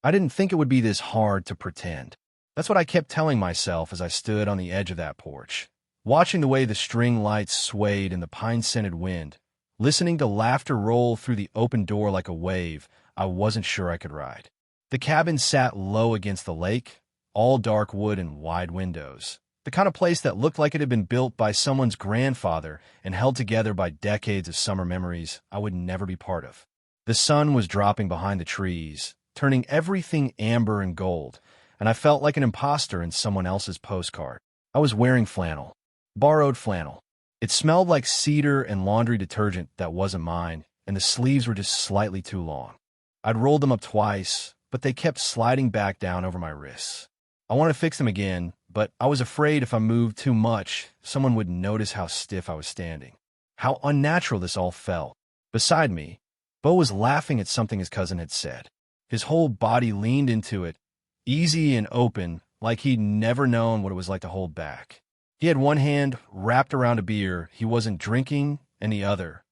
I didn't think it would be this hard to pretend. That's what I kept telling myself as I stood on the edge of that porch, watching the way the string lights swayed in the pine-scented wind, listening to laughter roll through the open door like a wave I wasn't sure I could ride. The cabin sat low against the lake, all dark wood and wide windows, the kind of place that looked like it had been built by someone's grandfather and held together by decades of summer memories I would never be part of. The sun was dropping behind the trees, turning everything amber and gold, and I felt like an imposter in someone else's postcard. I was wearing flannel, borrowed flannel. It smelled like cedar and laundry detergent that wasn't mine, and the sleeves were just slightly too long. I'd rolled them up twice, but they kept sliding back down over my wrists. I wanted to fix them again, but I was afraid if I moved too much, someone would notice how stiff I was standing. How unnatural this all felt. Beside me, Bo was laughing at something his cousin had said. His whole body leaned into it, easy and open, like he'd never known what it was like to hold back. He had one hand wrapped around a beer he wasn't drinking, and the other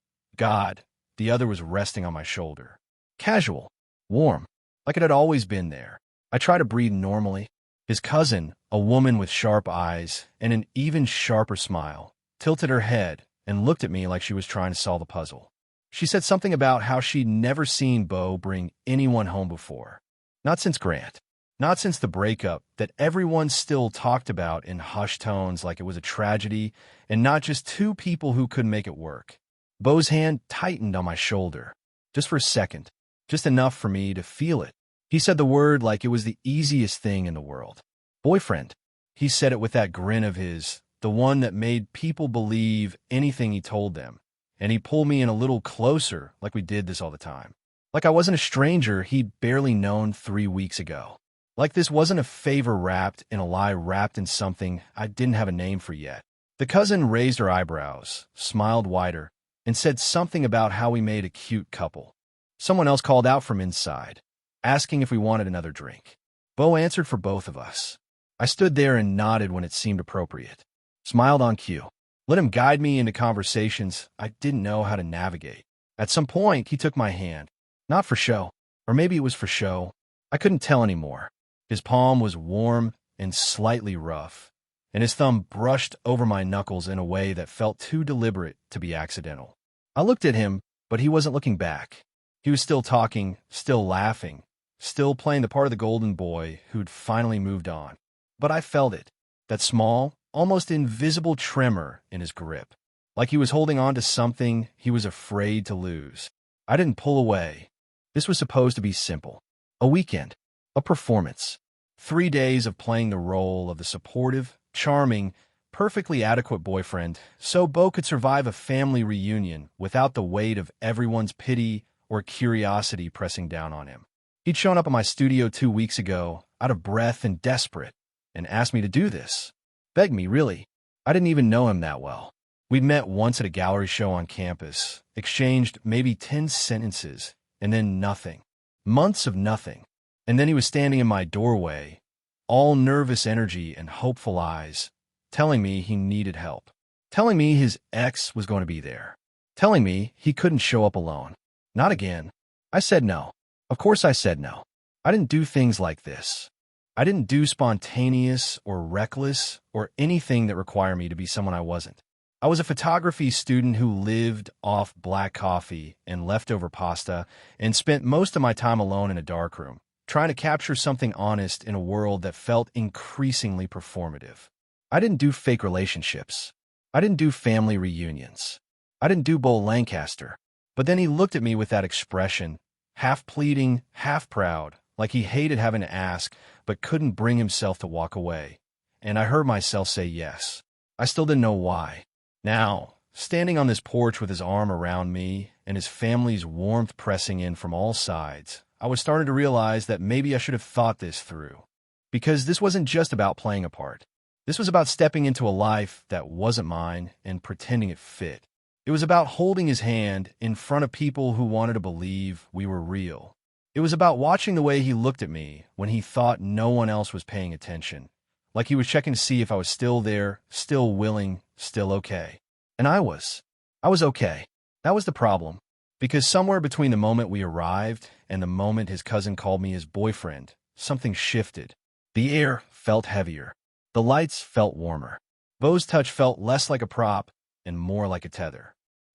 was resting on my shoulder. Casual, warm, like it had always been there. I tried to breathe normally. His cousin, a woman with sharp eyes and an even sharper smile, tilted her head and looked at me like she was trying to solve a puzzle. She said something about how she'd never seen Bo bring anyone home before. Not since Grant. Not since the breakup that everyone still talked about in hushed tones like it was a tragedy, and not just two people who couldn't make it work. Bo's hand tightened on my shoulder. Just for a second. Just enough for me to feel it. He said the word like it was the easiest thing in the world. Boyfriend. He said it with that grin of his, the one that made people believe anything he told them. And he pulled me in a little closer like we did this all the time. Like I wasn't a stranger he'd barely known 3 weeks ago. Like this wasn't a favor wrapped in a lie wrapped in something I didn't have a name for yet. The cousin raised her eyebrows, smiled wider, and said something about how we made a cute couple. Someone else called out from inside, asking if we wanted another drink. Bo answered for both of us. I stood there and nodded when it seemed appropriate. Smiled on cue. Let him guide me into conversations I didn't know how to navigate. At some point, he took my hand. Not for show. Or maybe it was for show. I couldn't tell anymore. His palm was warm and slightly rough, and his thumb brushed over my knuckles in a way that felt too deliberate to be accidental. I looked at him, but he wasn't looking back. He was still talking, still laughing, still playing the part of the golden boy who'd finally moved on. But I felt it, that small, almost invisible tremor in his grip, like he was holding on to something he was afraid to lose. I didn't pull away. This was supposed to be simple. A weekend. A performance. 3 days of playing the role of the supportive, charming, perfectly adequate boyfriend, so Bo could survive a family reunion without the weight of everyone's pity or curiosity pressing down on him. He'd shown up at my studio 2 weeks ago, out of breath and desperate, and asked me to do this. Begged me, really. I didn't even know him that well. We'd met once at a gallery show on campus, exchanged maybe 10 sentences, and then nothing. Months of nothing. And then he was standing in my doorway, all nervous energy and hopeful eyes, telling me he needed help. Telling me his ex was going to be there. Telling me he couldn't show up alone. Not again. I said no. Of course I said no. I didn't do things like this. I didn't do spontaneous or reckless or anything that required me to be someone I wasn't. I was a photography student who lived off black coffee and leftover pasta and spent most of my time alone in a darkroom, trying to capture something honest in a world that felt increasingly performative. I didn't do fake relationships. I didn't do family reunions. I didn't do Bull Lancaster. But then he looked at me with that expression, half pleading, half proud, like he hated having to ask, but couldn't bring himself to walk away. And I heard myself say yes. I still didn't know why. Now, standing on this porch with his arm around me and his family's warmth pressing in from all sides, I was starting to realize that maybe I should have thought this through. Because this wasn't just about playing a part. This was about stepping into a life that wasn't mine and pretending it fit. It was about holding his hand in front of people who wanted to believe we were real. It was about watching the way he looked at me when he thought no one else was paying attention, like he was checking to see if I was still there, still willing, still okay. And I was. I was okay. That was the problem. Because somewhere between the moment we arrived and the moment his cousin called me his boyfriend, something shifted. The air felt heavier. The lights felt warmer. Bo's touch felt less like a prop and more like a tether.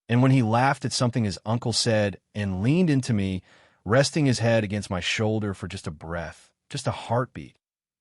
And when he laughed at something his uncle said and leaned into me, resting his head against my shoulder for just a breath, just a heartbeat,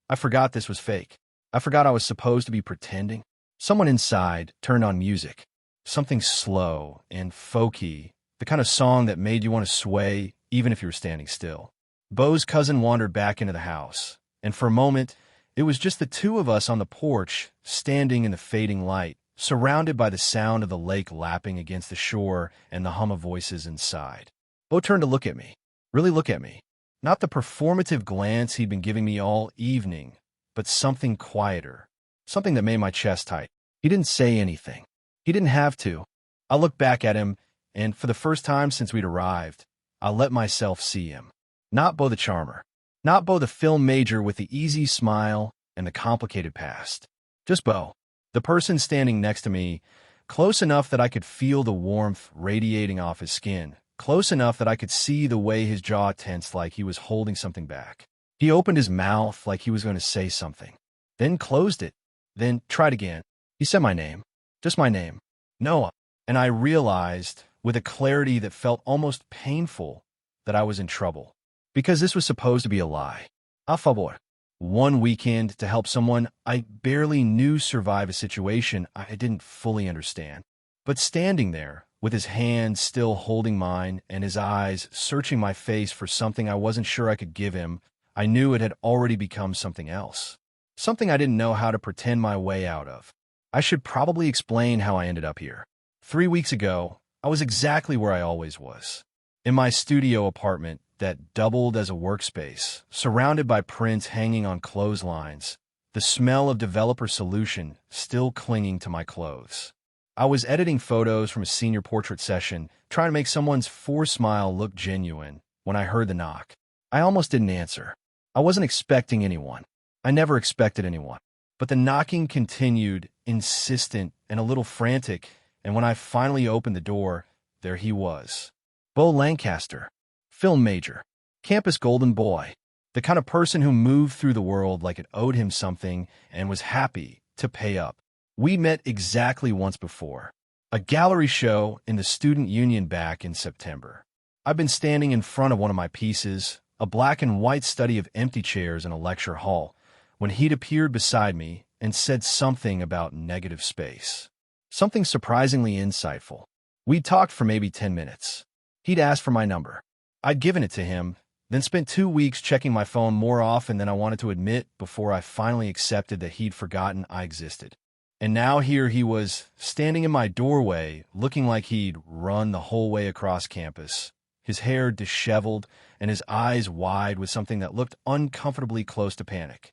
I forgot this was fake. I forgot I was supposed to be pretending. Someone inside turned on music. Something slow and folky, the kind of song that made you want to sway even if you were standing still. Bo's cousin wandered back into the house, and for a moment, it was just the two of us on the porch, standing in the fading light, surrounded by the sound of the lake lapping against the shore and the hum of voices inside. Bo turned to look at me, really look at me. Not the performative glance he'd been giving me all evening, but something quieter, something that made my chest tight. He didn't say anything. He didn't have to. I looked back at him, and for the first time since we'd arrived, I let myself see him. Not Bo the charmer. Not Bo the film major with the easy smile and the complicated past. Just Bo, the person standing next to me, close enough that I could feel the warmth radiating off his skin, close enough that I could see the way his jaw tensed like he was holding something back. He opened his mouth like he was going to say something, then closed it, then tried again. He said my name, just my name, Noah, and I realized, with a clarity that felt almost painful, that I was in trouble. Because this was supposed to be a lie. A favor. One weekend to help someone I barely knew survive a situation I didn't fully understand. But standing there, with his hand still holding mine and his eyes searching my face for something I wasn't sure I could give him, I knew it had already become something else. Something I didn't know how to pretend my way out of. I should probably explain how I ended up here. 3 weeks ago, I was exactly where I always was. In my studio apartment that doubled as a workspace, surrounded by prints hanging on clotheslines, the smell of developer solution still clinging to my clothes. I was editing photos from a senior portrait session, trying to make someone's forced smile look genuine, when I heard the knock. I almost didn't answer. I wasn't expecting anyone. I never expected anyone. But the knocking continued, insistent and a little frantic, and when I finally opened the door, there he was. Bo Lancaster, film major, campus golden boy, the kind of person who moved through the world like it owed him something and was happy to pay up. We met exactly once before, a gallery show in the student union back in September. I've been standing in front of one of my pieces, a black and white study of empty chairs in a lecture hall, when he'd appeared beside me and said something about negative space. Something surprisingly insightful. We'd talked for maybe 10 minutes. He'd asked for my number. I'd given it to him, then spent 2 weeks checking my phone more often than I wanted to admit before I finally accepted that he'd forgotten I existed. And now here he was, standing in my doorway, looking like he'd run the whole way across campus, his hair disheveled and his eyes wide with something that looked uncomfortably close to panic.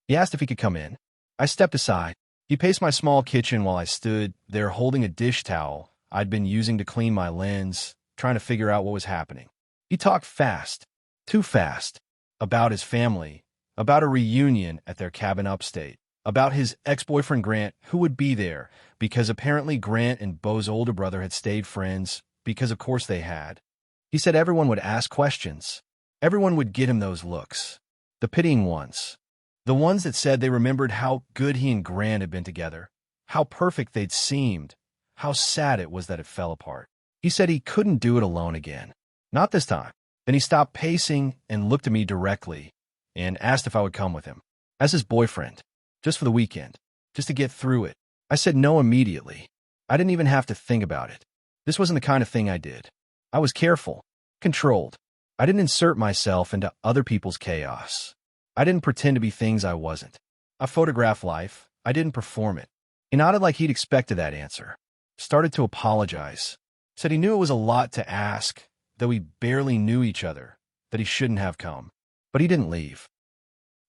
He asked if he could come in. I stepped aside. He paced my small kitchen while I stood there holding a dish towel I'd been using to clean my lens, trying to figure out what was happening. He talked fast, too fast, about his family, about a reunion at their cabin upstate, about his ex-boyfriend Grant, who would be there, because apparently Grant and Bo's older brother had stayed friends, because of course they had. He said everyone would ask questions. Everyone would get him those looks. The pitying ones. The ones that said they remembered how good he and Grant had been together, how perfect they'd seemed, how sad it was that it fell apart. He said he couldn't do it alone again. Not this time. Then he stopped pacing and looked at me directly and asked if I would come with him. As his boyfriend. Just for the weekend. Just to get through it. I said no immediately. I didn't even have to think about it. This wasn't the kind of thing I did. I was careful. Controlled. I didn't insert myself into other people's chaos. I didn't pretend to be things I wasn't. I photographed life. I didn't perform it. He nodded like he'd expected that answer. Started to apologize. Said he knew it was a lot to ask, though we barely knew each other, that he shouldn't have come. But he didn't leave.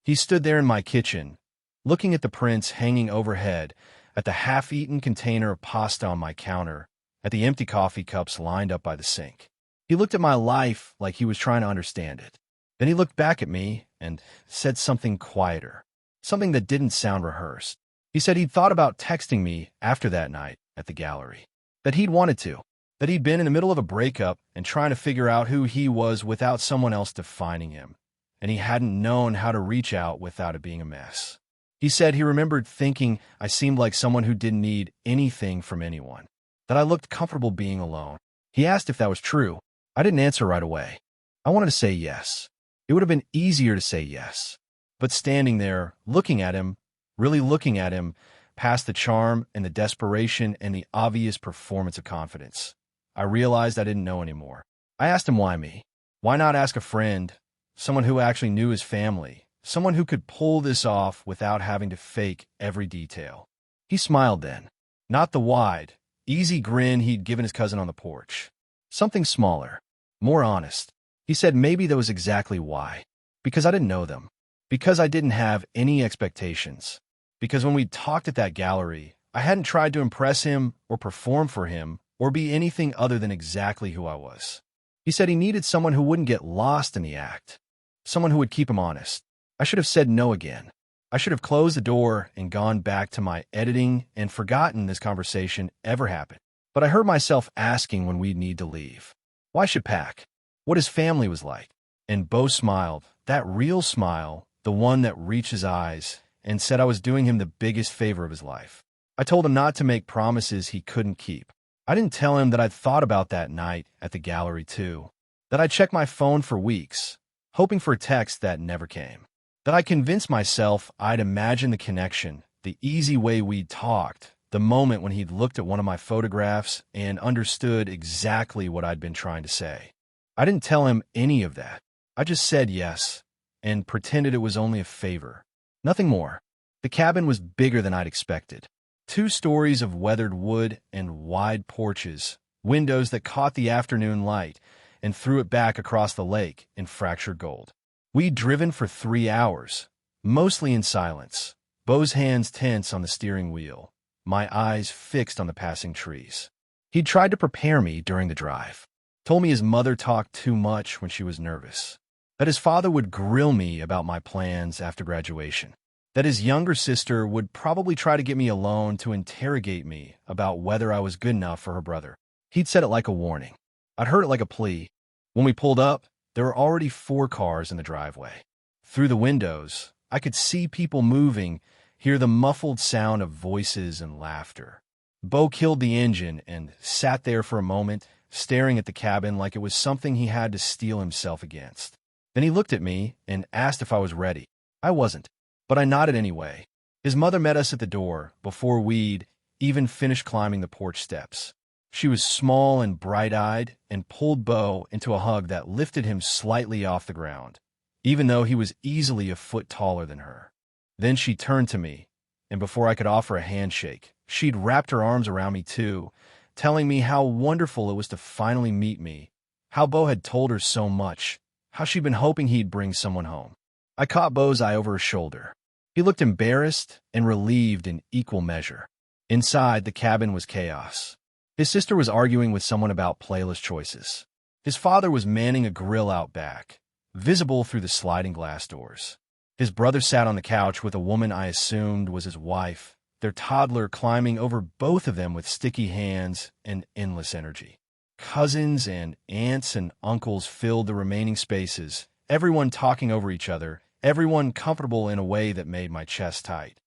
He stood there in my kitchen, looking at the prints hanging overhead, at the half-eaten container of pasta on my counter, at the empty coffee cups lined up by the sink. He looked at my life like he was trying to understand it. Then he looked back at me and said something quieter, something that didn't sound rehearsed. He said he'd thought about texting me after that night at the gallery, that he'd wanted to, that he'd been in the middle of a breakup and trying to figure out who he was without someone else defining him, and he hadn't known how to reach out without it being a mess. He said he remembered thinking I seemed like someone who didn't need anything from anyone, that I looked comfortable being alone. He asked if that was true. I didn't answer right away. I wanted to say yes. It would have been easier to say yes. But standing there, looking at him, really looking at him, past the charm and the desperation and the obvious performance of confidence, I realized I didn't know anymore. I asked him why me. Why not ask a friend, someone who actually knew his family, someone who could pull this off without having to fake every detail? He smiled then. Not the wide, easy grin he'd given his cousin on the porch. Something smaller, more honest. He said maybe that was exactly why. Because I didn't know them. Because I didn't have any expectations. Because when we talked at that gallery, I hadn't tried to impress him or perform for him or be anything other than exactly who I was. He said he needed someone who wouldn't get lost in the act. Someone who would keep him honest. I should have said no again. I should have closed the door and gone back to my editing and forgotten this conversation ever happened. But I heard myself asking when we'd need to leave. Why should pack? What his family was like. And Bo smiled, that real smile, the one that reached his eyes, and said I was doing him the biggest favor of his life. I told him not to make promises he couldn't keep. I didn't tell him that I'd thought about that night at the gallery too. That I'd checked my phone for weeks, hoping for a text that never came. That I convinced myself I'd imagined the connection, the easy way we'd talked, the moment when he'd looked at one of my photographs and understood exactly what I'd been trying to say. I didn't tell him any of that. I just said yes, and pretended it was only a favor. Nothing more. The cabin was bigger than I'd expected. 2 stories of weathered wood and wide porches, windows that caught the afternoon light and threw it back across the lake in fractured gold. We'd driven for 3 hours, mostly in silence, Bo's hands tense on the steering wheel, my eyes fixed on the passing trees. He'd tried to prepare me during the drive. Told me his mother talked too much when she was nervous. That his father would grill me about my plans after graduation. That his younger sister would probably try to get me alone to interrogate me about whether I was good enough for her brother. He'd said it like a warning. I'd heard it like a plea. When we pulled up, there were already 4 cars in the driveway. Through the windows, I could see people moving, hear the muffled sound of voices and laughter. Bo killed the engine and sat there for a moment, staring at the cabin like it was something he had to steel himself against. Then he looked at me and asked if I was ready. I wasn't, but I nodded anyway. His mother met us at the door before we'd even finished climbing the porch steps. She was small and bright-eyed and pulled Bo into a hug that lifted him slightly off the ground, even though he was easily a foot taller than her. Then she turned to me, and before I could offer a handshake, she'd wrapped her arms around me too, telling me how wonderful it was to finally meet me, how Bo had told her so much, how she'd been hoping he'd bring someone home. I caught Bo's eye over his shoulder. He looked embarrassed and relieved in equal measure. Inside, the cabin was chaos. His sister was arguing with someone about playlist choices. His father was manning a grill out back, visible through the sliding glass doors. His brother sat on the couch with a woman I assumed was his wife, their toddler climbing over both of them with sticky hands and endless energy. Cousins and aunts and uncles filled the remaining spaces, everyone talking over each other, everyone comfortable in a way that made my chest tight.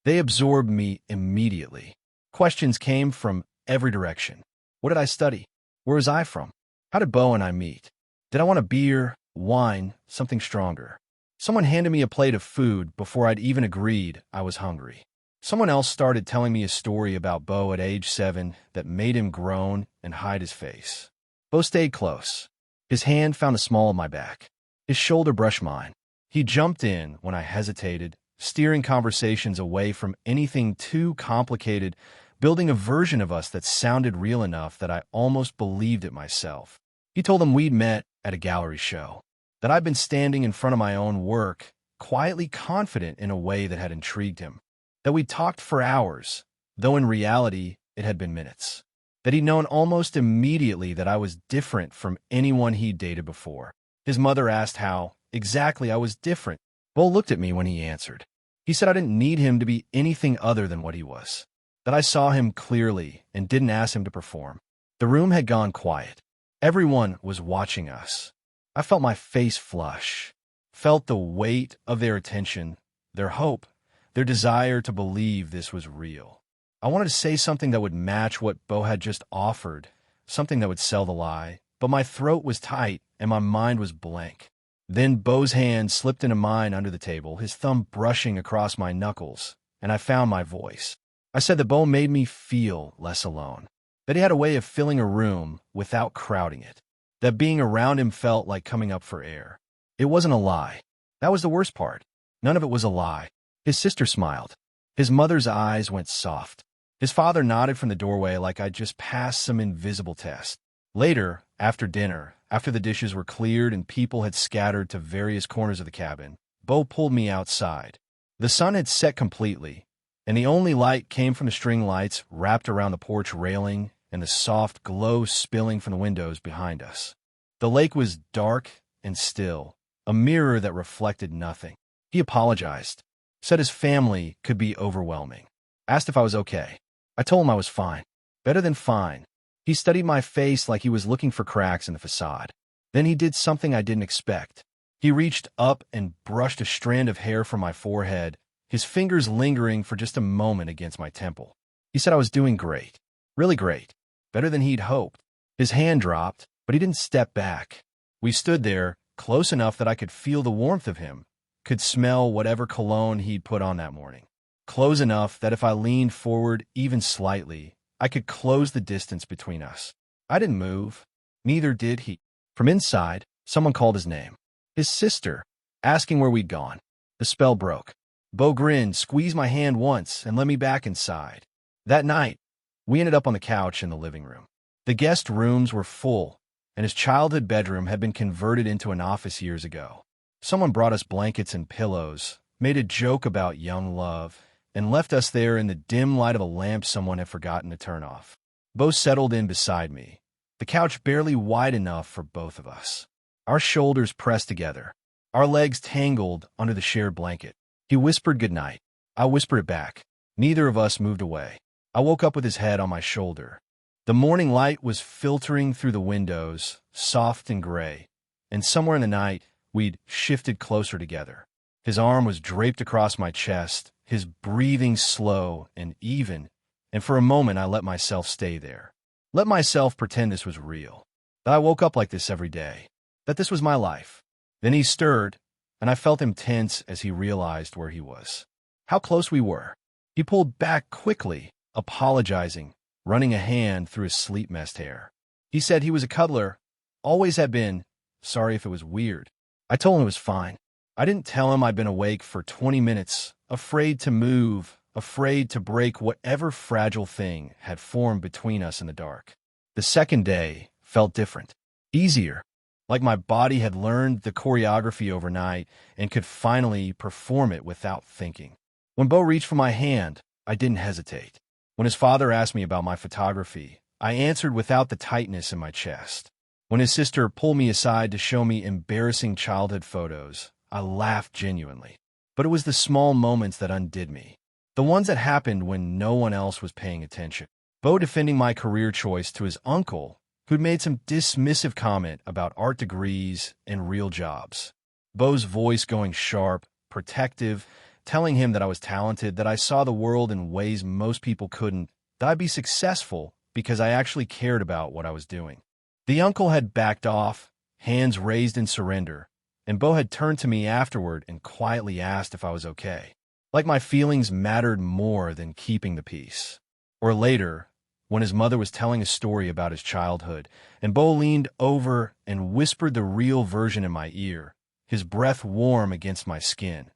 They absorbed me immediately. Questions came from every direction. What did I study? Where was I from? How did Bo and I meet? Did I want a beer, wine, something stronger? Someone handed me a plate of food before I'd even agreed I was hungry. Someone else started telling me a story about Bo at age 7 that made him groan and hide his face. Bo stayed close. His hand found the small of my back. His shoulder brushed mine. He jumped in when I hesitated, steering conversations away from anything too complicated, building a version of us that sounded real enough that I almost believed it myself. He told them we'd met at a gallery show, that I'd been standing in front of my own work, quietly confident in a way that had intrigued him, that we'd talked for hours, though in reality it had been minutes, that he'd known almost immediately that I was different from anyone he'd dated before. His mother asked how exactly I was different. Bo looked at me when he answered. He said I didn't need him to be anything other than what he was, that I saw him clearly and didn't ask him to perform. The room had gone quiet. Everyone was watching us. I felt my face flush, felt the weight of their attention, their hope, their desire to believe this was real. I wanted to say something that would match what Bo had just offered, something that would sell the lie, but my throat was tight and my mind was blank. Then Bo's hand slipped into mine under the table, his thumb brushing across my knuckles, and I found my voice. I said that Bo made me feel less alone, that he had a way of filling a room without crowding it, that being around him felt like coming up for air. It wasn't a lie. That was the worst part. None of it was a lie. His sister smiled. His mother's eyes went soft. His father nodded from the doorway like I'd just passed some invisible test. Later, after dinner, after the dishes were cleared and people had scattered to various corners of the cabin, Bo pulled me outside. The sun had set completely, and the only light came from the string lights wrapped around the porch railing and the soft glow spilling from the windows behind us. The lake was dark and still, a mirror that reflected nothing. He apologized, said his family could be overwhelming, asked if I was okay. I told him I was fine, better than fine. He studied my face like he was looking for cracks in the facade. Then he did something I didn't expect. He reached up and brushed a strand of hair from my forehead, his fingers lingering for just a moment against my temple. He said I was doing great, really great, better than he'd hoped. His hand dropped, but he didn't step back. We stood there, close enough that I could feel the warmth of him, could smell whatever cologne he'd put on that morning. Close enough that if I leaned forward even slightly, I could close the distance between us. I didn't move. Neither did he. From inside, someone called his name. His sister, asking where we'd gone. The spell broke. Bo grinned, squeezed my hand once, and let me back inside. That night, we ended up on the couch in the living room. The guest rooms were full, and his childhood bedroom had been converted into an office years ago. Someone brought us blankets and pillows, made a joke about young love, and left us there in the dim light of a lamp someone had forgotten to turn off. Bo settled in beside me, the couch barely wide enough for both of us. Our shoulders pressed together, our legs tangled under the shared blanket. He whispered goodnight. I whispered it back. Neither of us moved away. I woke up with his head on my shoulder. The morning light was filtering through the windows, soft and gray, and somewhere in the night, we'd shifted closer together. His arm was draped across my chest, his breathing slow and even, and for a moment I let myself stay there. Let myself pretend this was real, that I woke up like this every day, that this was my life. Then he stirred, and I felt him tense as he realized where he was. How close we were. He pulled back quickly, apologizing, running a hand through his sleep-messed hair. He said he was a cuddler, always had been, sorry if it was weird. I told him it was fine. I didn't tell him I'd been awake for 20 minutes, afraid to move, afraid to break whatever fragile thing had formed between us in the dark. The second day felt different, easier, like my body had learned the choreography overnight and could finally perform it without thinking. When Bo reached for my hand, I didn't hesitate. When his father asked me about my photography, I answered without the tightness in my chest. When his sister pulled me aside to show me embarrassing childhood photos, I laughed genuinely. But it was the small moments that undid me, the ones that happened when no one else was paying attention. Bo defending my career choice to his uncle, who'd made some dismissive comment about art degrees and real jobs. Bo's voice going sharp, protective, telling him that I was talented, that I saw the world in ways most people couldn't, that I'd be successful because I actually cared about what I was doing. The uncle had backed off, hands raised in surrender, and Bo had turned to me afterward and quietly asked if I was okay, like my feelings mattered more than keeping the peace. Or later, when his mother was telling a story about his childhood, and Bo leaned over and whispered the real version in my ear, his breath warm against my skin,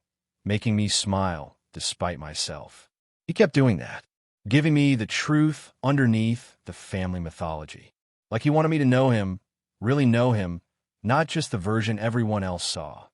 making me smile despite myself. He kept doing that, giving me the truth underneath the family mythology, like he wanted me to know him, really know him, not just the version everyone else saw.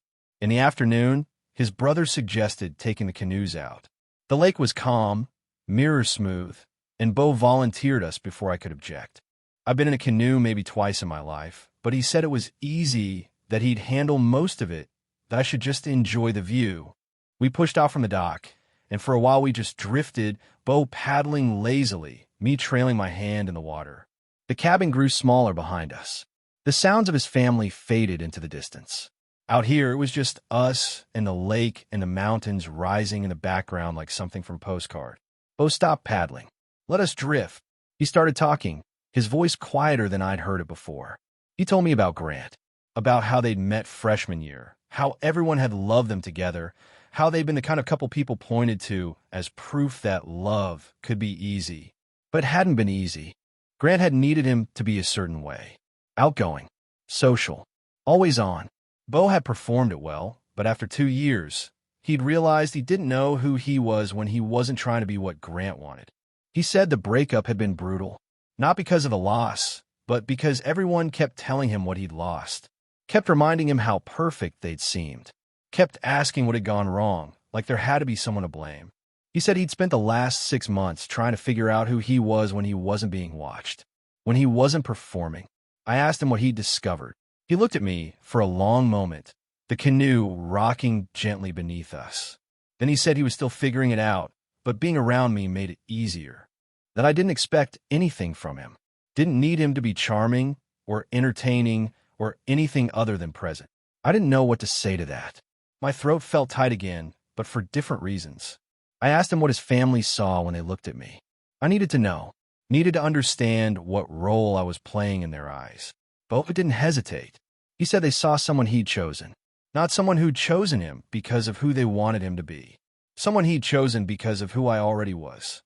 In the afternoon, his brother suggested taking the canoes out. The lake was calm, mirror smooth, and Bo volunteered us before I could object. I've been in a canoe maybe twice in my life, but he said it was easy, that he'd handle most of it, that I should just enjoy the view. We pushed out from the dock, and for a while we just drifted, Bo paddling lazily, me trailing my hand in the water. The cabin grew smaller behind us. The sounds of his family faded into the distance. Out here, it was just us and the lake and the mountains rising in the background like something from Postcard. Bo stopped paddling. Let us drift. He started talking, his voice quieter than I'd heard it before. He told me about Grant, about how they'd met freshman year, how everyone had loved them together, how they'd been the kind of couple people pointed to as proof that love could be easy. But it hadn't been easy. Grant had needed him to be a certain way. Outgoing, social, always on. Bo had performed it well, but after 2 years, he'd realized he didn't know who he was when he wasn't trying to be what Grant wanted. He said the breakup had been brutal, not because of the loss, but because everyone kept telling him what he'd lost, kept reminding him how perfect they'd seemed, kept asking what had gone wrong, like there had to be someone to blame. He said he'd spent the last 6 months trying to figure out who he was when he wasn't being watched, when he wasn't performing. I asked him what he'd discovered. He looked at me for a long moment, the canoe rocking gently beneath us. Then he said he was still figuring it out, but being around me made it easier. That I didn't expect anything from him, didn't need him to be charming or entertaining or anything other than present. I didn't know what to say to that. My throat felt tight again, but for different reasons. I asked him what his family saw when they looked at me. I needed to know, needed to understand what role I was playing in their eyes. Bo didn't hesitate. He said they saw someone he'd chosen, not someone who'd chosen him because of who they wanted him to be, someone he'd chosen because of who I already was.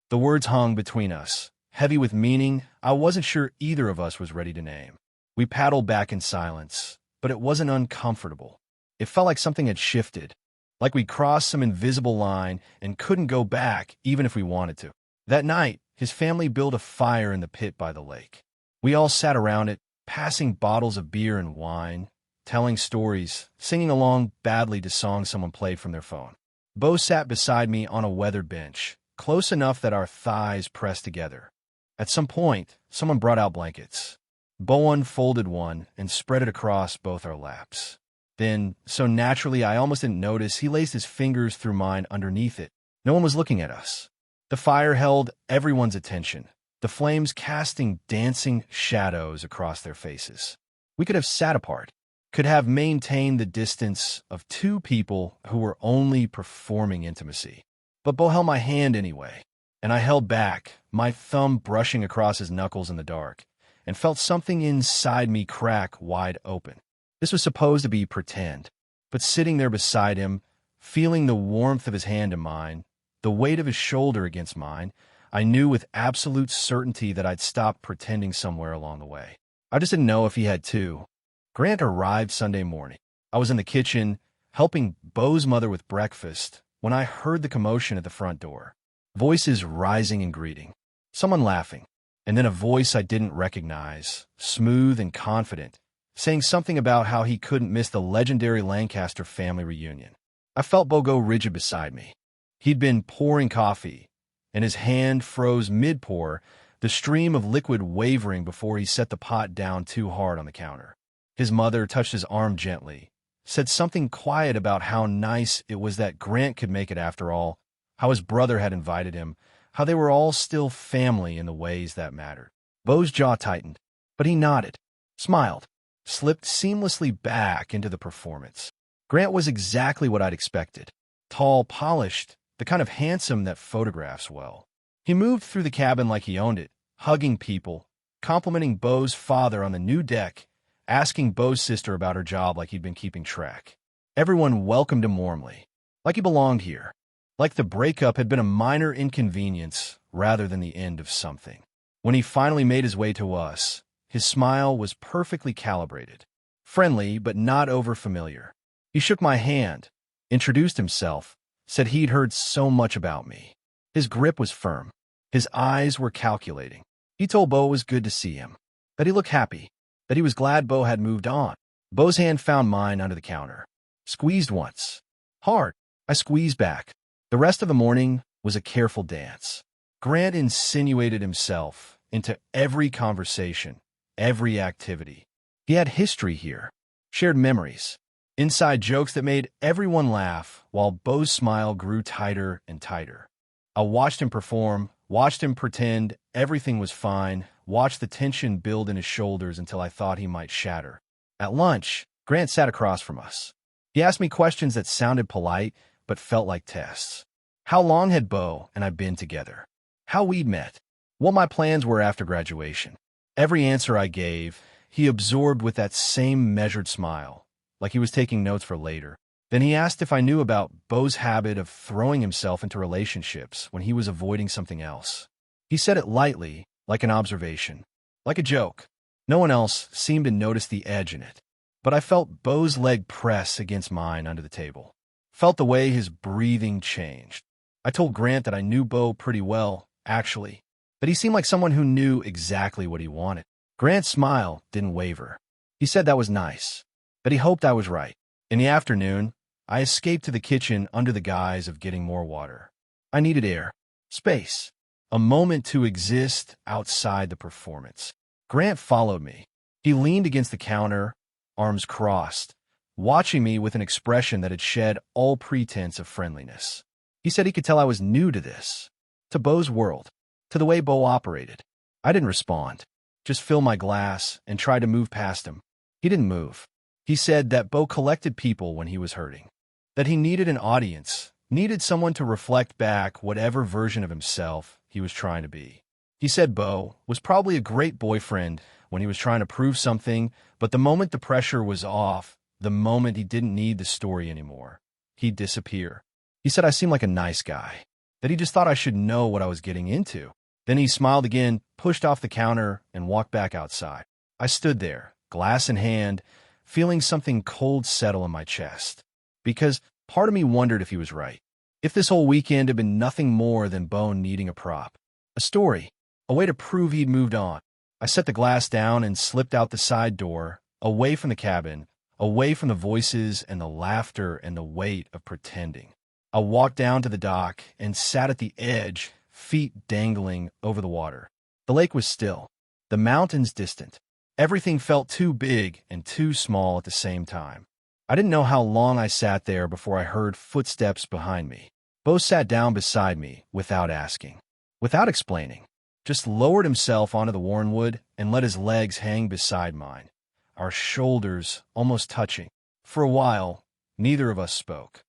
The words hung between us, heavy with meaning I wasn't sure either of us was ready to name. We paddled back in silence, but it wasn't uncomfortable. It felt like something had shifted, like we'd crossed some invisible line and couldn't go back even if we wanted to. That night, his family built a fire in the pit by the lake. We all sat around it, passing bottles of beer and wine, telling stories, singing along badly to songs someone played from their phone. Bo sat beside me on a weathered bench, close enough that our thighs pressed together. At some point, someone brought out blankets. Bo unfolded one and spread it across both our laps. Then, so naturally I almost didn't notice, he laced his fingers through mine underneath it. No one was looking at us. The fire held everyone's attention, the flames casting dancing shadows across their faces. We could have sat apart, could have maintained the distance of two people who were only performing intimacy. But Bo held my hand anyway, and I held back, my thumb brushing across his knuckles in the dark, and felt something inside me crack wide open. This was supposed to be pretend, but sitting there beside him, feeling the warmth of his hand in mine, the weight of his shoulder against mine, I knew with absolute certainty that I'd stopped pretending somewhere along the way. I just didn't know if he had too. Grant arrived Sunday morning. I was in the kitchen, helping Bo's mother with breakfast, when I heard the commotion at the front door. Voices rising in greeting, someone laughing, and then a voice I didn't recognize, smooth and confident, saying something about how he couldn't miss the legendary Lancaster family reunion. I felt Bo go rigid beside me. He'd been pouring coffee, and his hand froze mid-pour, the stream of liquid wavering before he set the pot down too hard on the counter. His mother touched his arm gently, said something quiet about how nice it was that Grant could make it after all, how his brother had invited him, how they were all still family in the ways that mattered. Bo's jaw tightened, but he nodded, smiled, slipped seamlessly back into the performance. Grant was exactly what I'd expected. Tall, polished, the kind of handsome that photographs well. He moved through the cabin like he owned it, hugging people, complimenting Bo's father on the new deck, asking Bo's sister about her job like he'd been keeping track. Everyone welcomed him warmly, like he belonged here, like the breakup had been a minor inconvenience rather than the end of something. When he finally made his way to us, his smile was perfectly calibrated, friendly but not over-familiar. He shook my hand, introduced himself, said he'd heard so much about me. His grip was firm. His eyes were calculating. He told Bo it was good to see him, that he looked happy, that he was glad Bo had moved on. Bo's hand found mine under the counter. Squeezed once. Hard. I squeezed back. The rest of the morning was a careful dance. Grant insinuated himself into every conversation, every activity. He had history here, shared memories, inside jokes that made everyone laugh while Bo's smile grew tighter and tighter. I watched him perform, watched him pretend everything was fine, watched the tension build in his shoulders until I thought he might shatter. At lunch, Grant sat across from us. He asked me questions that sounded polite, but felt like tests. How long had Bo and I been together? How we'd met? What my plans were after graduation? Every answer I gave, he absorbed with that same measured smile, like he was taking notes for later. Then he asked if I knew about Bo's habit of throwing himself into relationships when he was avoiding something else. He said it lightly, like an observation, like a joke. No one else seemed to notice the edge in it. But I felt Bo's leg press against mine under the table. Felt the way his breathing changed. I told Grant that I knew Bo pretty well, actually, that he seemed like someone who knew exactly what he wanted. Grant's smile didn't waver. He said that was nice, that he hoped I was right. In the afternoon, I escaped to the kitchen under the guise of getting more water. I needed air, space, a moment to exist outside the performance. Grant followed me. He leaned against the counter, arms crossed, watching me with an expression that had shed all pretense of friendliness. He said he could tell I was new to this, to Bo's world, to the way Bo operated. I didn't respond, just fill my glass and try to move past him. He didn't move. He said that Bo collected people when he was hurting, that he needed an audience, needed someone to reflect back whatever version of himself he was trying to be. He said Bo was probably a great boyfriend when he was trying to prove something, but the moment the pressure was off, the moment he didn't need the story anymore, he'd disappear. He said I seemed like a nice guy, that he just thought I should know what I was getting into. Then he smiled again, pushed off the counter, and walked back outside. I stood there, glass in hand, feeling something cold settle in my chest, because part of me wondered if he was right. If this whole weekend had been nothing more than Bo needing a prop, a story, a way to prove he'd moved on. I set the glass down and slipped out the side door, away from the cabin, away from the voices and the laughter and the weight of pretending. I walked down to the dock and sat at the edge, feet dangling over the water. The lake was still, the mountains distant. Everything felt too big and too small at the same time. I didn't know how long I sat there before I heard footsteps behind me. Bo sat down beside me without asking, without explaining. Just lowered himself onto the wormwood and let his legs hang beside mine, our shoulders almost touching. For a while, neither of us spoke.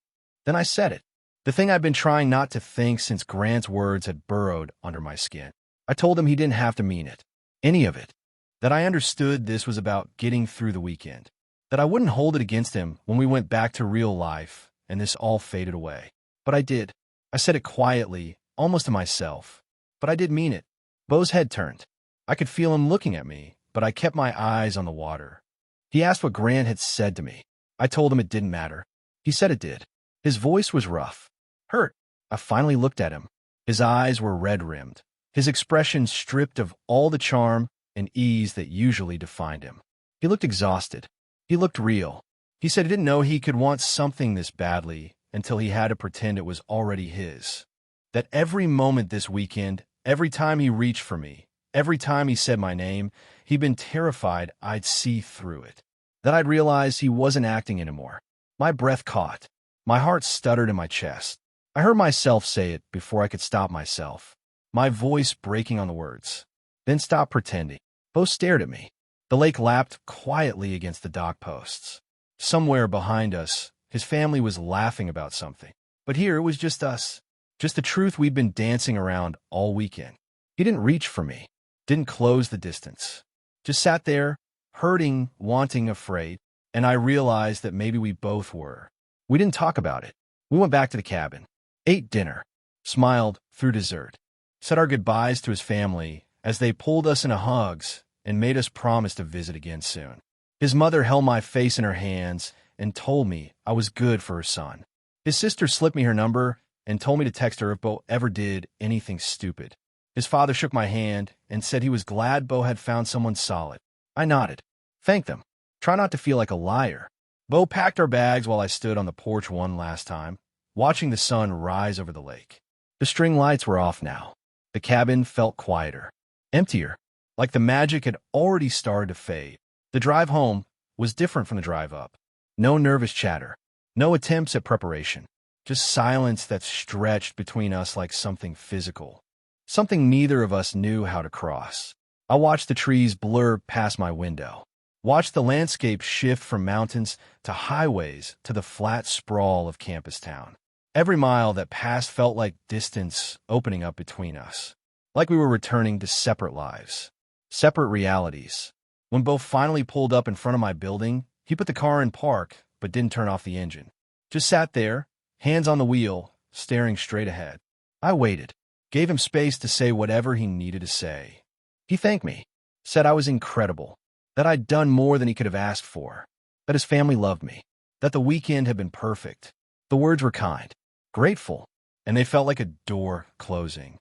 Then I said it, the thing I'd been trying not to think since Grant's words had burrowed under my skin. I told him he didn't have to mean it, any of it, that I understood this was about getting through the weekend, that I wouldn't hold it against him when we went back to real life and this all faded away. But I did. I said it quietly, almost to myself, but I did mean it. Bo's head turned. I could feel him looking at me, but I kept my eyes on the water. He asked what Grant had said to me. I told him it didn't matter. He said it did. His voice was rough, hurt. I finally looked at him. His eyes were red-rimmed, his expression stripped of all the charm and ease that usually defined him. He looked exhausted. He looked real. He said he didn't know he could want something this badly until he had to pretend it was already his. That every moment this weekend, every time he reached for me, every time he said my name, he'd been terrified I'd see through it, that I'd realize he wasn't acting anymore. My breath caught. My heart stuttered in my chest. I heard myself say it before I could stop myself, my voice breaking on the words. Then stop pretending. Both stared at me. The lake lapped quietly against the dock posts. Somewhere behind us, his family was laughing about something. But here it was just us. Just the truth we'd been dancing around all weekend. He didn't reach for me, didn't close the distance. Just sat there, hurting, wanting, afraid, and I realized that maybe we both were. We didn't talk about it. We went back to the cabin, ate dinner, smiled through dessert, said our goodbyes to his family as they pulled us into hugs and made us promise to visit again soon. His mother held my face in her hands and told me I was good for her son. His sister slipped me her number and told me to text her if Bo ever did anything stupid. His father shook my hand and said he was glad Bo had found someone solid. I nodded, thanked them, try not to feel like a liar. Bo packed our bags while I stood on the porch one last time, watching the sun rise over the lake. The string lights were off now. The cabin felt quieter, emptier, like the magic had already started to fade. The drive home was different from the drive up. No nervous chatter, no attempts at preparation. Just silence that stretched between us like something physical. something neither of us knew how to cross. I watched the trees blur past my window, watched the landscape shift from mountains to highways to the flat sprawl of campus town. Every mile that passed felt like distance opening up between us, like we were returning to separate lives, separate realities. When Bo finally pulled up in front of my building, he put the car in park but didn't turn off the engine. Just sat there, hands on the wheel, staring straight ahead. I waited, gave him space to say whatever he needed to say. He thanked me, said I was incredible, that I'd done more than he could have asked for, that his family loved me, that the weekend had been perfect. The words were kind, grateful, and they felt like a door closing.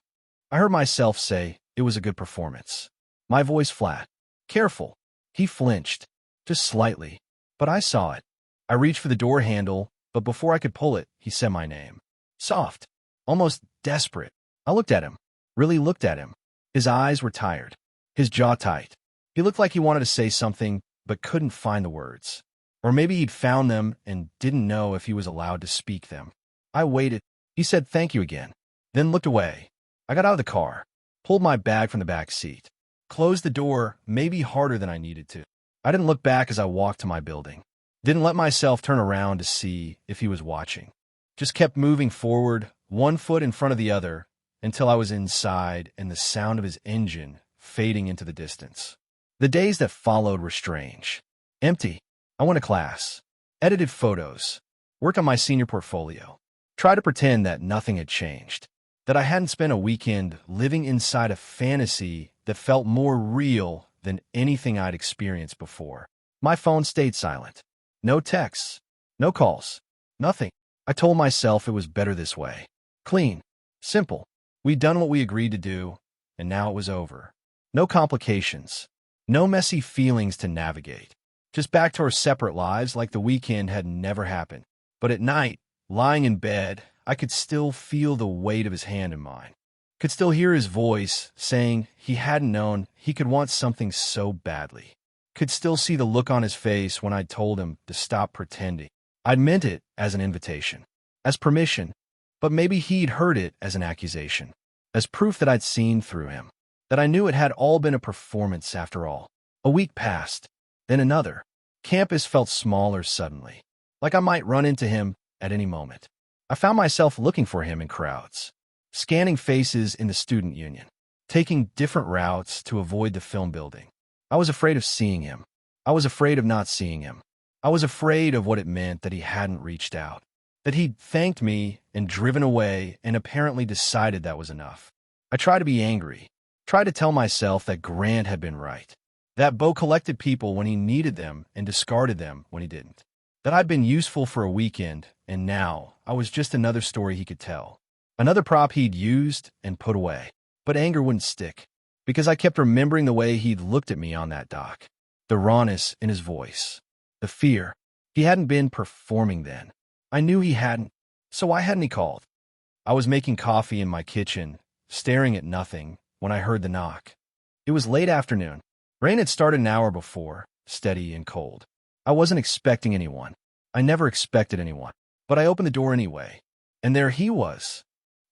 I heard myself say it was a good performance. My voice flat, careful. He flinched, just slightly, but I saw it. I reached for the door handle, but before I could pull it, he said my name. Soft, almost desperate. I looked at him, really looked at him. His eyes were tired, his jaw tight. He looked like he wanted to say something, but couldn't find the words. Or maybe he'd found them and didn't know if he was allowed to speak them. I waited. He said thank you again, then looked away. I got out of the car, pulled my bag from the back seat, closed the door maybe harder than I needed to. I didn't look back as I walked to my building. Didn't let myself turn around to see if he was watching. Just kept moving forward, one foot in front of the other, until I was inside and the sound of his engine fading into the distance. The days that followed were strange. Empty. I went to class, edited photos, worked on my senior portfolio, tried to pretend that nothing had changed, that I hadn't spent a weekend living inside a fantasy that felt more real than anything I'd experienced before. My phone stayed silent. No texts, no calls, nothing. I told myself it was better this way. Clean, simple. We'd done what we agreed to do, and now it was over. No complications, no messy feelings to navigate. Just back to our separate lives like the weekend had never happened. But at night, lying in bed, I could still feel the weight of his hand in mine. Could still hear his voice saying he hadn't known he could want something so badly. Could still see the look on his face when I'd told him to stop pretending. I'd meant it as an invitation, as permission, but maybe he'd heard it as an accusation, as proof that I'd seen through him, that I knew it had all been a performance after all. A week passed, then another. Campus felt smaller suddenly, like I might run into him at any moment. I found myself looking for him in crowds, scanning faces in the student union, taking different routes to avoid the film building. I was afraid of seeing him. I was afraid of not seeing him. I was afraid of what it meant that he hadn't reached out, that he'd thanked me and driven away and apparently decided that was enough. I tried to be angry, tried to tell myself that Grant had been right, that Bo collected people when he needed them and discarded them when he didn't, that I'd been useful for a weekend and now I was just another story he could tell, another prop he'd used and put away. But anger wouldn't stick, because I kept remembering the way he'd looked at me on that dock, the rawness in his voice, the fear. He hadn't been performing then. I knew he hadn't, so why hadn't he called? I was making coffee in my kitchen, staring at nothing, when I heard the knock. It was late afternoon. Rain had started an hour before, steady and cold. I wasn't expecting anyone. I never expected anyone. But I opened the door anyway, and there he was.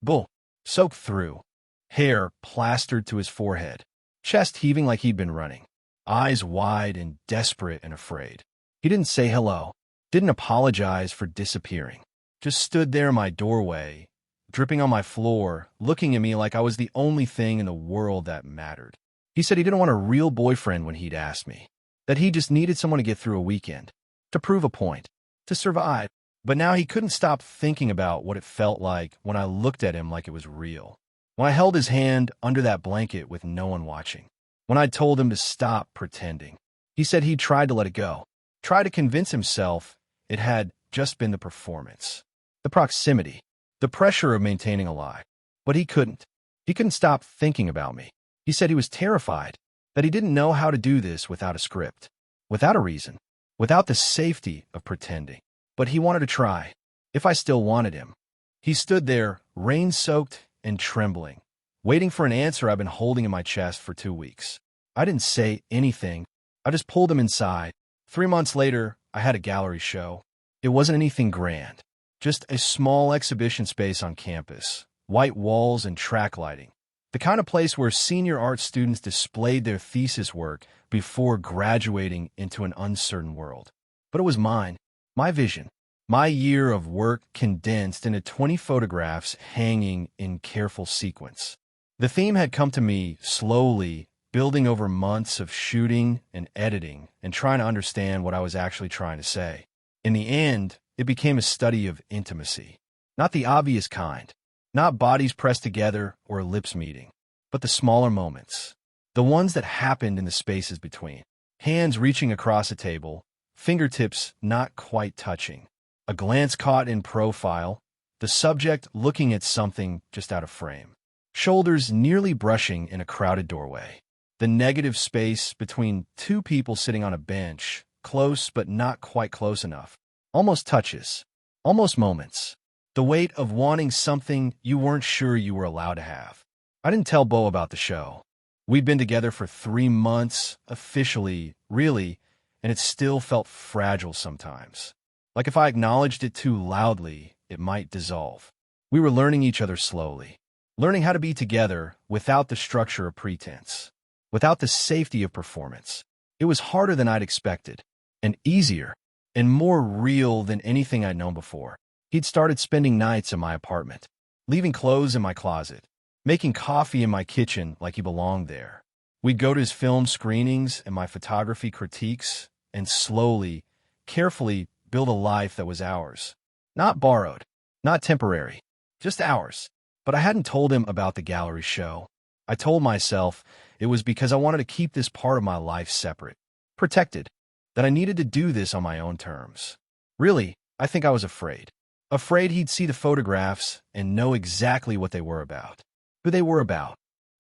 Bull, soaked through, hair plastered to his forehead, chest heaving like he'd been running, eyes wide and desperate and afraid. He didn't say hello, didn't apologize for disappearing, just stood there in my doorway, dripping on my floor, looking at me like I was the only thing in the world that mattered. He said he didn't want a real boyfriend when he'd asked me, that he just needed someone to get through a weekend, to prove a point, to survive. But now he couldn't stop thinking about what it felt like when I looked at him like it was real. When I held his hand under that blanket with no one watching. When I told him to stop pretending. He said he'd tried to let it go. Tried to convince himself it had just been the performance. The proximity. The pressure of maintaining a lie. But he couldn't. He couldn't stop thinking about me. He said he was terrified. That he didn't know how to do this without a script. Without a reason. Without the safety of pretending. But he wanted to try, if I still wanted him. He stood there, rain-soaked and trembling, waiting for an answer I've been holding in my chest for 2 weeks. I didn't say anything. I just pulled him inside. 3 months later, I had a gallery show. It wasn't anything grand, just a small exhibition space on campus, white walls and track lighting. The kind of place where senior art students displayed their thesis work before graduating into an uncertain world. But it was mine, my vision, my year of work condensed into 20 photographs hanging in careful sequence. The theme had come to me slowly, building over months of shooting and editing and trying to understand what I was actually trying to say. In the end, it became a study of intimacy. Not the obvious kind, not bodies pressed together or lips meeting, but the smaller moments, the ones that happened in the spaces between. Hands reaching across a table, fingertips not quite touching, a glance caught in profile, the subject looking at something just out of frame, shoulders nearly brushing in a crowded doorway, the negative space between two people sitting on a bench, close but not quite close enough, almost touches, almost moments, the weight of wanting something you weren't sure you were allowed to have. I didn't tell Bo about the show. We'd been together for 3 months, officially, really, and it still felt fragile sometimes. Like if I acknowledged it too loudly, it might dissolve. We were learning each other slowly, learning how to be together without the structure of pretense, without the safety of performance. It was harder than I'd expected, and easier, and more real than anything I'd known before. He'd started spending nights in my apartment, leaving clothes in my closet, making coffee in my kitchen like he belonged there. We'd go to his film screenings and my photography critiques, and slowly, carefully build a life that was ours. Not borrowed, not temporary, just ours. But I hadn't told him about the gallery show. I told myself it was because I wanted to keep this part of my life separate, protected, that I needed to do this on my own terms. Really, I think I was afraid. Afraid he'd see the photographs and know exactly what they were about, who they were about.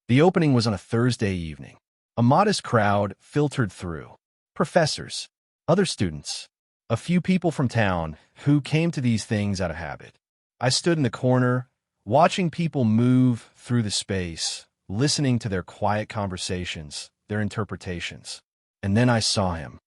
The opening was on a Thursday evening. A modest crowd filtered through. Professors, other students, a few people from town who came to these things out of habit. I stood in the corner, watching people move through the space, listening to their quiet conversations, their interpretations. And then I saw him.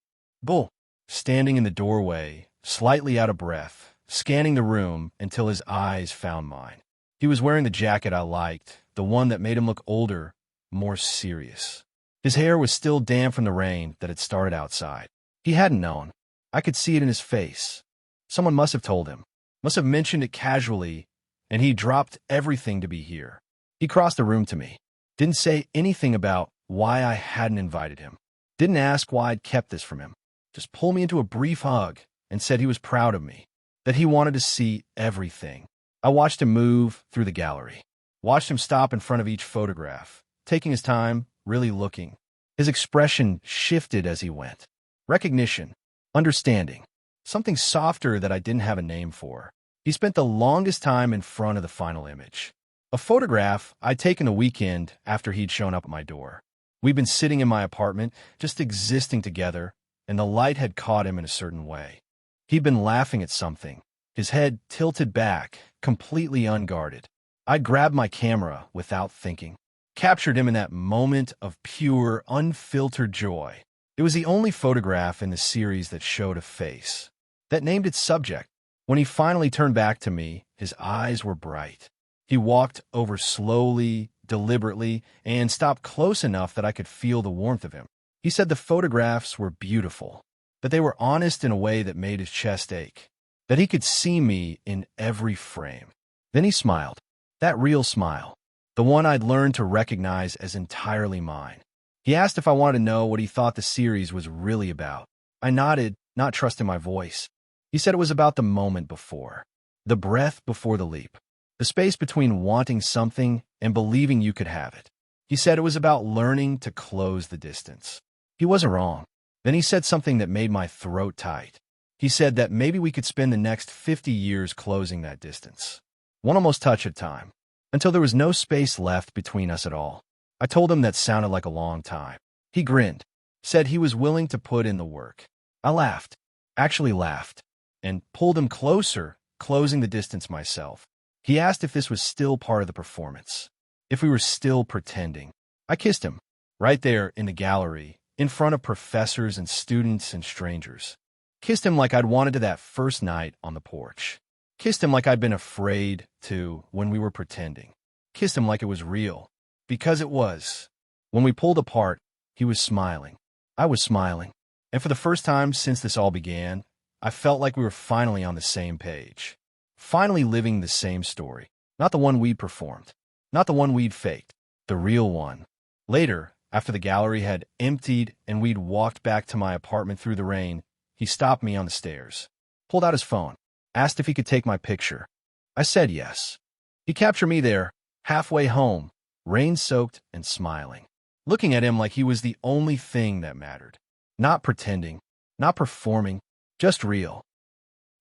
Bull, standing in the doorway, slightly out of breath, scanning the room until his eyes found mine. He was wearing the jacket I liked, the one that made him look older, more serious. His hair was still damp from the rain that had started outside. He hadn't known. I could see it in his face. Someone must have told him, must have mentioned it casually, and he dropped everything to be here. He crossed the room to me, didn't say anything about why I hadn't invited him, didn't ask why I'd kept this from him, just pulled me into a brief hug and said he was proud of me, that he wanted to see everything. I watched him move through the gallery, watched him stop in front of each photograph, taking his time, really looking. His expression shifted as he went. Recognition, understanding, something softer that I didn't have a name for. He spent the longest time in front of the final image. A photograph I'd taken the weekend after he'd shown up at my door. We'd been sitting in my apartment, just existing together, and the light had caught him in a certain way. He'd been laughing at something, his head tilted back, completely unguarded. I grabbed my camera without thinking, captured him in that moment of pure, unfiltered joy. It was the only photograph in the series that showed a face, that named its subject. When he finally turned back to me, his eyes were bright. He walked over slowly, deliberately, and stopped close enough that I could feel the warmth of him. He said the photographs were beautiful, that they were honest in a way that made his chest ache, that he could see me in every frame. Then he smiled, that real smile, the one I'd learned to recognize as entirely mine. He asked if I wanted to know what he thought the series was really about. I nodded, not trusting my voice. He said it was about the moment before, the breath before the leap, the space between wanting something and believing you could have it. He said it was about learning to close the distance. He wasn't wrong. Then he said something that made my throat tight. He said that maybe we could spend the next 50 years closing that distance, one almost touch at a time, until there was no space left between us at all. I told him that sounded like a long time. He grinned, said he was willing to put in the work. I laughed, actually laughed, and pulled him closer, closing the distance myself. He asked if this was still part of the performance, if we were still pretending. I kissed him, right there in the gallery, in front of professors and students and strangers. Kissed him like I'd wanted to that first night on the porch. Kissed him like I'd been afraid to when we were pretending. Kissed him like it was real. Because it was. When we pulled apart, he was smiling. I was smiling. And for the first time since this all began, I felt like we were finally on the same page. Finally living the same story. Not the one we'd performed. Not the one we'd faked. The real one. Later, after the gallery had emptied and we'd walked back to my apartment through the rain, he stopped me on the stairs. Pulled out his phone. Asked if he could take my picture. I said yes. He captured me there, halfway home, rain-soaked and smiling. Looking at him like he was the only thing that mattered. Not pretending. Not performing. Just real.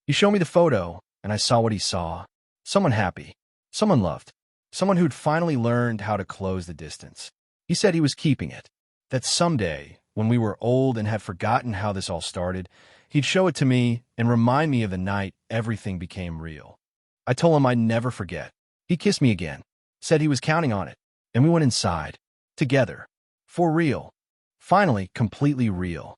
He showed me the photo, and I saw what he saw. Someone happy. Someone loved. Someone who'd finally learned how to close the distance. He said he was keeping it. That someday, when we were old and had forgotten how this all started, he'd show it to me and remind me of the night everything became real. I told him I'd never forget. He kissed me again. Said he was counting on it. And we went inside. Together. For real. Finally, completely real.